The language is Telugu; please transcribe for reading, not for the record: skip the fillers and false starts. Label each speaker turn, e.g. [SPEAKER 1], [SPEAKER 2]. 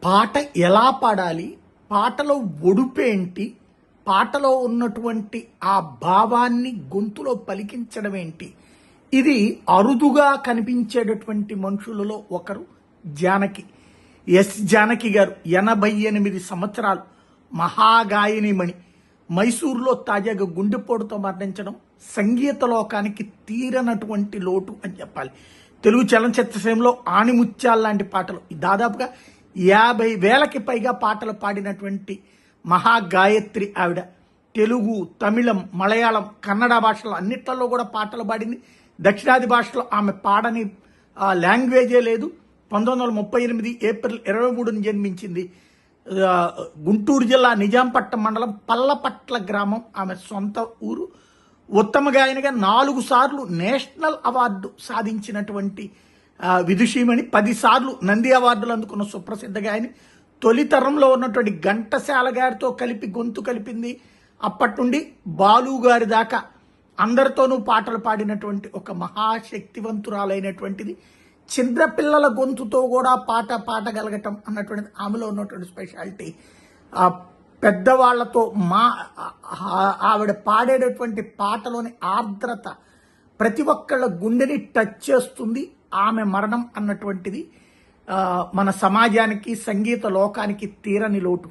[SPEAKER 1] పాట ఎలా పాడాలి, పాటలో ఒడుపేంటి, పాటలో ఉన్నటువంటి ఆ భావాన్ని గొంతులో పలికించడం ఏంటి, ఇది అరుదుగా కనిపించేటటువంటి మనుషులలో ఒకరు జానకి. జానకి గారు 88 సంవత్సరాలు, మహాగాయనిమణి. మైసూరులో తాజాగా గుండెపోటుతో మరణించడం సంగీత లోకానికి తీరనటువంటి లోటు అని చెప్పాలి. తెలుగు చలనచిత్ర శ్రేణిలో ఆణిముత్యాల లాంటి పాటలు, దాదాపుగా 50,000కి పైగా పాటలు పాడినటువంటి మహాగాయత్రి ఆవిడ. తెలుగు, తమిళం, మలయాళం, కన్నడ భాషలో అన్నిట్లలో కూడా పాటలు పాడింది. దక్షిణాది భాషలో ఆమె పాడని లాంగ్వేజే లేదు. 1938 ఏప్రిల్ 23ని జన్మించింది. గుంటూరు జిల్లా నిజాంపట్నం మండలం పల్లపట్ల గ్రామం ఆమె సొంత ఊరు. ఉత్తమ గాయనిగా 4 సార్లు నేషనల్ అవార్డు సాధించినటువంటి విదుషీమణి, 10 సార్లు నంది అవార్డులు అందుకున్న సుప్రసిద్ధ గాయని. తొలితరంలో ఉన్నటువంటి ఘంటసాల గారితో కలిపి గొంతు కలిపింది. అప్పటి నుండి బాలు గారి దాకా అందరితోనూ పాటలు పాడినటువంటి ఒక మహాశక్తివంతురాలైనటువంటిది. చిన్నపిల్లల గొంతుతో కూడా పాడగలగటం అన్నటువంటిది ఆమెలో ఉన్నటువంటి స్పెషాలిటీ. పెద్దవాళ్లతో ఆవిడ పాడేటటువంటి పాటలోని ఆర్ద్రత ప్రతి ఒక్కళ్ళ గుండెని టచ్ చేస్తుంది. ఆమె మరణం అన్నటువంటిది మన సమాజానికి, సంగీత లోకానికి తీరని లోటు.